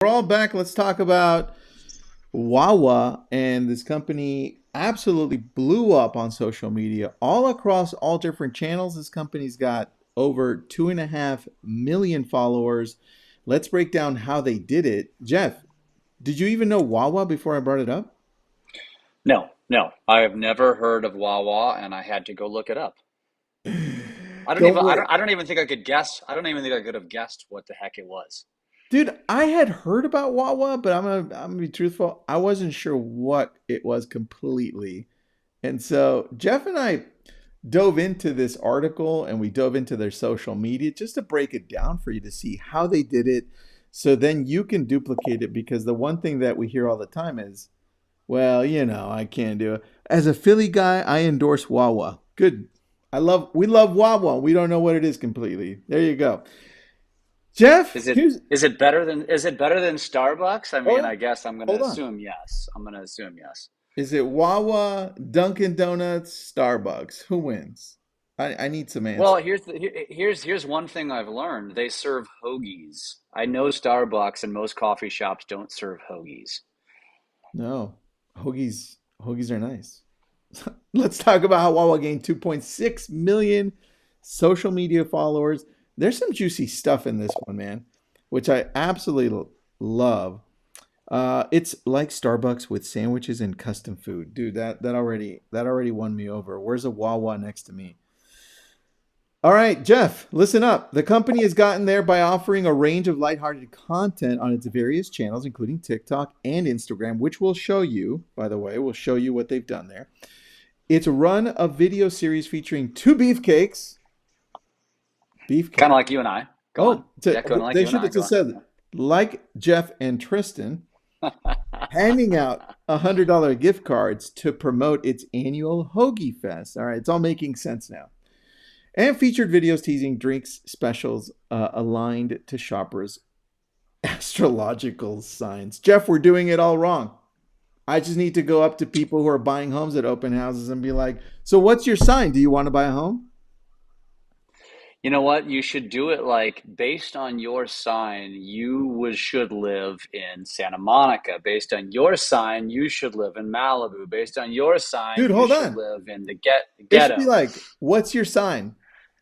We're all back. Let's talk about Wawa, and this company absolutely blew up on social media all across all different channels. This company's got over 2.5 million followers. Let's break down how they did it. Jeff, did you even know Wawa before I brought it up? No, no, I have never heard of Wawa, and I had to go look it up. Don't worry. I don't even think I could guess. I don't even think I could have guessed what the heck it was. Dude, I had heard about Wawa, but I'm gonna be truthful. I wasn't sure what it was completely. And so Jeff and I dove into this article and we dove into their social media just to break it down for you to see how they did it. So then you can duplicate it because the one thing that we hear all the time is, well, I can't do it. As a Philly guy, I endorse Wawa. Good. We love Wawa. We don't know what it is completely. There you go. Jeff, Is it here's, is it better than Starbucks? I mean, I oh, guess I'm gonna hold on. assume yes. I'm gonna assume yes. Is it Wawa, Dunkin' Donuts, Starbucks? Who wins? I need some Well, answers. here's one thing I've learned. They serve hoagies. I know Starbucks and most coffee shops don't serve hoagies. No, hoagies are nice. Let's talk about how Wawa gained 2.6 million social media followers. There's some juicy stuff in this one, man, which I absolutely love. It's like Starbucks with sandwiches and custom food, dude. That already won me over. Where's a Wawa next to me? All right, Jeff, listen up. The company has gotten there by offering a range of lighthearted content on its various channels, including TikTok and Instagram, which we'll show you, by the way, we'll show you what they've done there. It's run a video series featuring two beefcakes. Kind Beefcake. of like you and I. Go on. Oh, Yeah, kind of like they you and should I. have Go just on. said, like Jeff and Tristan, handing out $100 gift cards to promote its annual Hoagie Fest. All right, it's all making sense now. And featured videos teasing drinks specials aligned to shoppers' astrological signs. Jeff, we're doing it all wrong. I just need to go up to people who are buying homes at open houses and be like, so what's your sign? Do you want to buy a home? You know what? You should do it like based on your sign, should live in Santa Monica. Based on your sign, you should live in Malibu. Based on your sign, Dude, you hold should on. live in the It should be ghetto. like, what's your sign?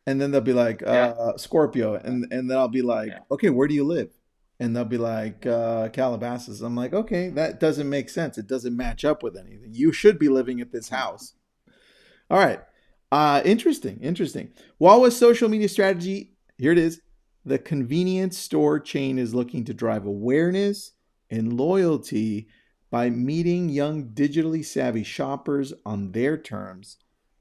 And then they'll be like, Yeah, Scorpio. And then I'll be like, yeah. okay, where do you live? And they'll be like, Calabasas. I'm like, okay, that doesn't make sense. It doesn't match up with anything. You should be living at this house. All right. Interesting. Interesting. Wawa's social media strategy, here it is. The convenience store chain is looking to drive awareness and loyalty by meeting young digitally savvy shoppers on their terms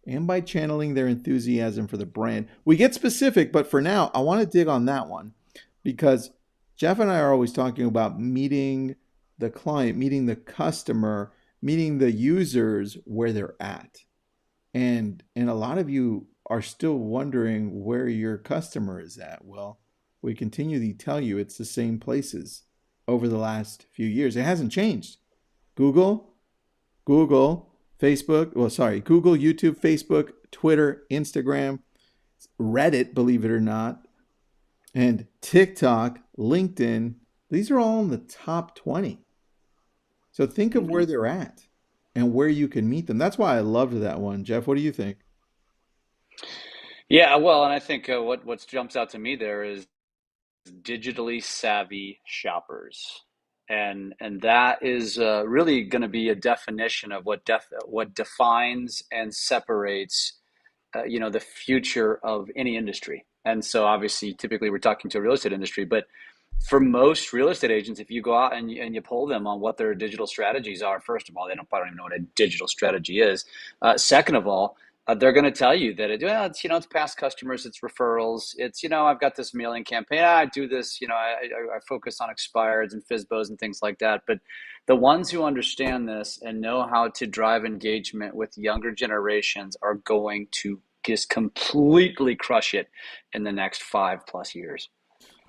and by channeling their enthusiasm for the brand. We get specific, but for now, I want to dig on that one because Jeff and I are always talking about meeting the client, meeting the customer, meeting the users where they're at. And a lot of you are still wondering where your customer is at. Well, we continually tell you it's the same places over the last few years. It hasn't changed. Google, Google, Facebook, well, sorry, Google, YouTube, Facebook, Twitter, Instagram, Reddit, believe it or not, and TikTok, LinkedIn. These are all in the top 20. So think of Hmm. where they're at and where you can meet them. That's why I loved that one. Jeff, what do you think? Yeah, well, and I think what jumps out to me there is digitally savvy shoppers. And that is really going to be a definition of what defines and separates the future of any industry. And so obviously typically we're talking to a real estate industry, but for most real estate agents, if you go out and you poll them on what their digital strategies are, first of all, they don't probably even know what a digital strategy is. Second of all, they're going to tell you that it's it's past customers, it's referrals, it's I've got this mailing campaign, I do this, I focus on expireds and FISBOs and things like that. But the ones who understand this and know how to drive engagement with younger generations are going to just completely crush it in the next 5+ years.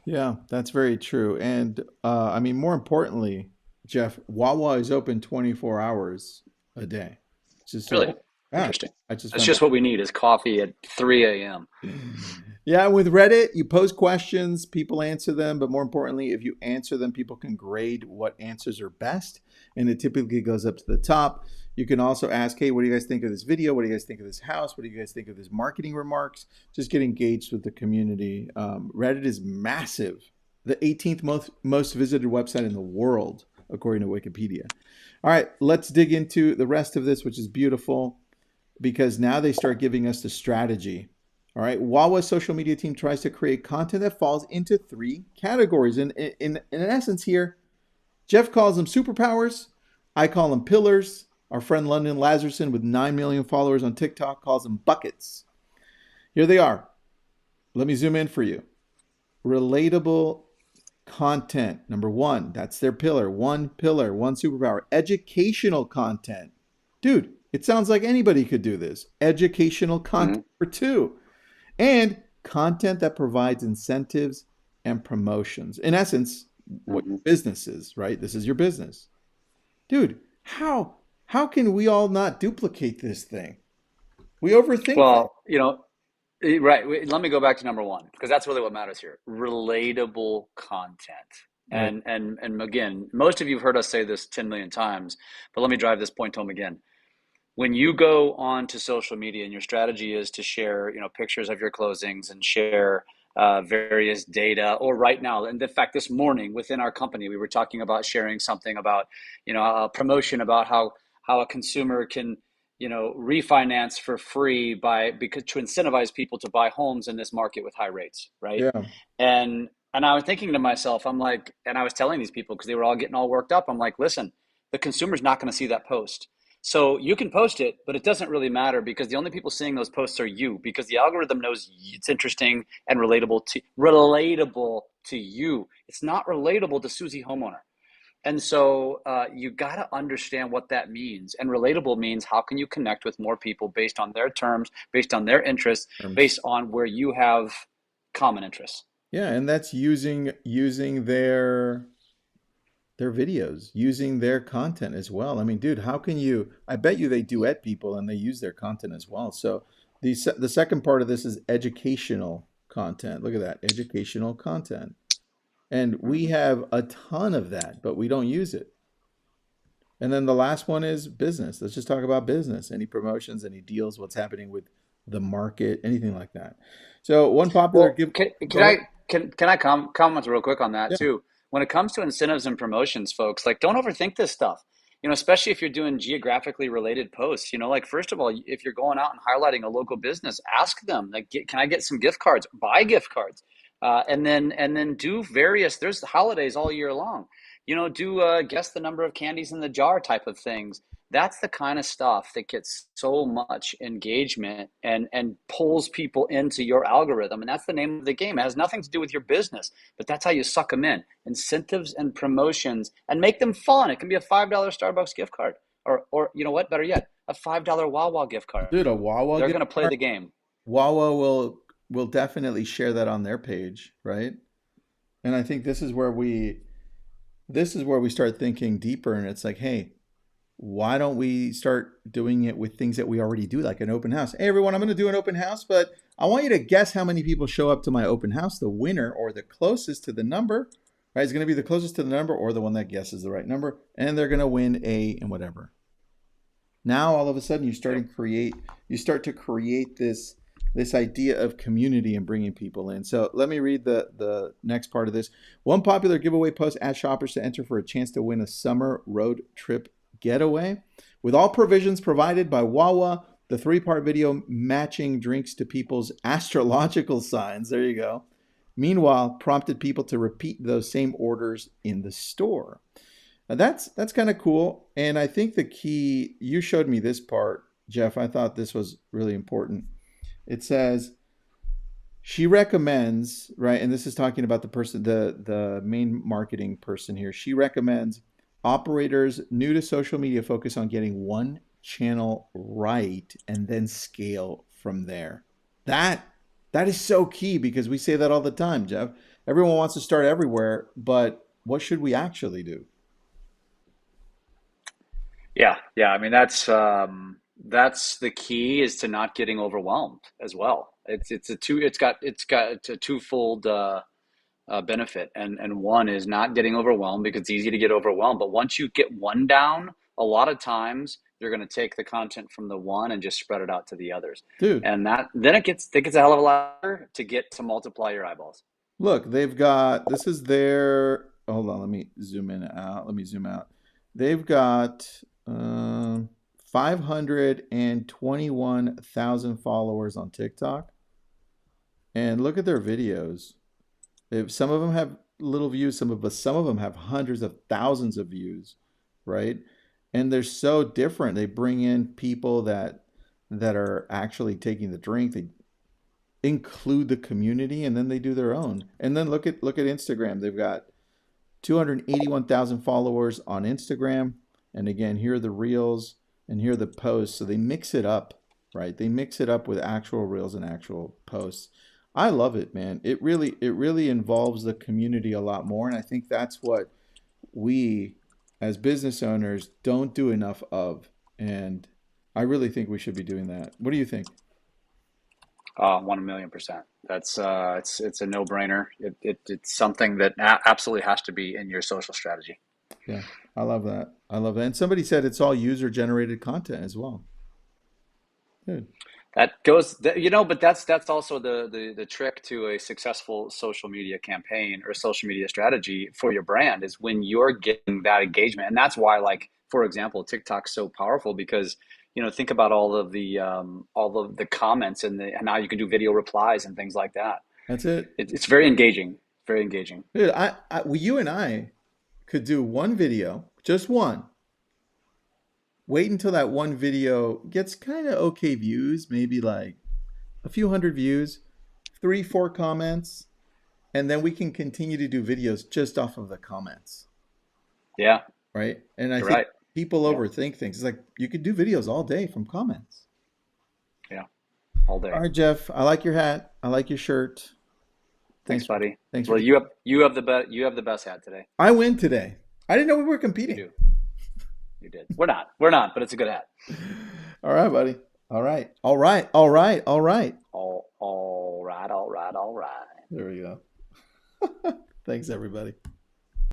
Yeah, that's very true. And I mean, more importantly, Jeff, Wawa is open 24 hours a day. Just so, Really yeah, interesting. I just That's found just that. what we need is coffee at 3 a.m. Yeah, with Reddit, you post questions, people answer them, but more importantly, if you answer them, people can grade what answers are best, and it typically goes up to the top. You can also ask, hey, what do you guys think of this video? What do you guys think of this house? What do you guys think of this marketing remarks? Just get engaged with the community. Reddit is massive, the 18th most visited website in the world, according to Wikipedia. All right, let's dig into the rest of this, which is beautiful because now they start giving us the strategy. All right, Wawa's social media team tries to create content that falls into three categories. And in essence, here, Jeff calls them superpowers. I call them pillars. Our friend London Lazarson, with 9 million followers on TikTok, calls them buckets. Here they are. Let me zoom in for you. Relatable content. Number one, that's their pillar. One pillar, one superpower. Educational content. Dude, it sounds like anybody could do this. Educational content. Hmm. Number two, and content that provides incentives and promotions. In essence, what Hmm. business is, right? This is your business. Dude, how can we all not duplicate this thing? We overthink things. Well, right. Let me go back to number one because that's really what matters here. Relatable content. Right. And again, most of you have heard us say this 10 million times, but let me drive this point home again. When you go on to social media and your strategy is to share, pictures of your closings and share various data, or right now, and in fact, this morning within our company, we were talking about sharing something about, a promotion about how a consumer can, refinance for free because to incentivize people to buy homes in this market with high rates, right? Yeah. And I was thinking to myself, I'm like, and I was telling these people because they were all getting all worked up. I'm like, listen, the consumer's not going to see that post, so you can post it, but it doesn't really matter because the only people seeing those posts are you because the algorithm knows it's interesting and relatable to you. It's not relatable to Susie homeowner. And so you got to understand what that means. And relatable means how can you connect with more people based on their terms, based on their interests, Terms. based on where you have common interests. Yeah, and that's using their videos, using their content as well. I mean, dude, how can you? I bet you they duet people and they use their content as well. So the second part of this is educational content. Look at that, educational content, and we Mm-hmm. have a ton of that, but we don't use it. And then the last one is business. Let's just talk about business. Any promotions, any deals, what's happening with the market, anything like that. So one popular Well, give. can Go ahead. I comment real quick on that Yeah, too? When it comes to incentives and promotions, folks, like don't overthink this stuff. Especially if you're doing geographically related posts. Like first of all, if you're going out and highlighting a local business, ask them like, can I get some gift cards? Buy gift cards, and then do various. There's holidays all year long. Do guess the number of candies in the jar type of things. That's the kind of stuff that gets so much engagement and pulls people into your algorithm, and that's the name of the game. It has nothing to do with your business, but that's how you suck them in. Incentives and promotions, and make them fun. It can be a $5 Starbucks gift card, or you know what, better yet, a $5 Wawa gift card. dude, a Wawa They're gift going to play card. the game. Wawa will definitely share that on their page, right? And I think this is where we start thinking deeper, and it's like, hey, why don't we start doing it with things that we already do, like an open house? Hey, everyone, I'm going to do an open house, but I want you to guess how many people show up to my open house. The winner, or the closest to the number, right, is going to be the closest to the number, or the one that guesses the right number, and they're going to win a and whatever. Now all of a sudden Yep. you start to create this idea of community and bringing people in. So let me read the next part of this. One popular giveaway post asks shoppers to enter for a chance to win a summer road trip getaway with all provisions provided by Wawa. The three-part video matching drinks to people's astrological signs. There you go. Meanwhile, prompted people to repeat those same orders in the store. Now that's kind of cool. And I think the key, you showed me this part, Jeff. I thought this was really important. It says she recommends, right, and this is talking about the person, the main marketing person here. She recommends operators new to social media focus on getting one channel right and then scale from there. That that is so key because we say that all the time, Jeff. Everyone wants to start everywhere, but what should we actually do? Yeah. I mean, that's the key is to not getting overwhelmed as well. It's a twofold benefit, and one is not getting overwhelmed because it's easy to get overwhelmed. But once you get one down, a lot of times you're going to take the content from the one and just spread it out to the others, Dude, and it gets a hell of a lot harder to get to multiply your eyeballs. look, they've got this is their hold on, let me zoom in out. Let me zoom out. They've got 521,000 followers on TikTok. And look at their videos. If some of them have little views, some of them have hundreds of thousands of views, right? And they're so different. They bring in people that are actually taking the drink. They include the community, and then they do their own. And then look at Instagram. They've got 281,000 followers on Instagram. And again, here are the reels and here are the posts. So they mix it up, right? They mix it up with actual reels and actual posts. I love it, man. It really involves the community a lot more. And I think that's what we as business owners don't do enough of. And I really think we should be doing that. What do you think? 1,000,000%. It's a no-brainer. It's something that absolutely has to be in your social strategy. Yeah, I love that. I love that. And somebody said it's all user generated content as well. Good. But that's also the trick to a successful social media campaign or social media strategy for your brand is when you're getting that engagement. And that's why, like, for example, TikTok's so powerful because, think about all of the comments and now you can do video replies and things like that. That's it. It's very engaging, very engaging. Dude, well, you and I could do one video, just one. Wait until that one video gets kind of okay views, maybe like a few hundred views, three, four comments, and then we can continue to do videos just off of the comments, Yeah, right? And I you're think right. people Yeah, overthink things. It's like you could do videos all day from comments. yeah, all All day. right, Jeff, I like your hat. I like your shirt. Thanks, Thanks for buddy. thanks for Well, you have the best hat today. I win today. I didn't know we were You competing. do. You did. We're not, but it's a good hat. All right, buddy. All right. All right. All right. All right. All right, all right, all right. There we go. Thanks, everybody.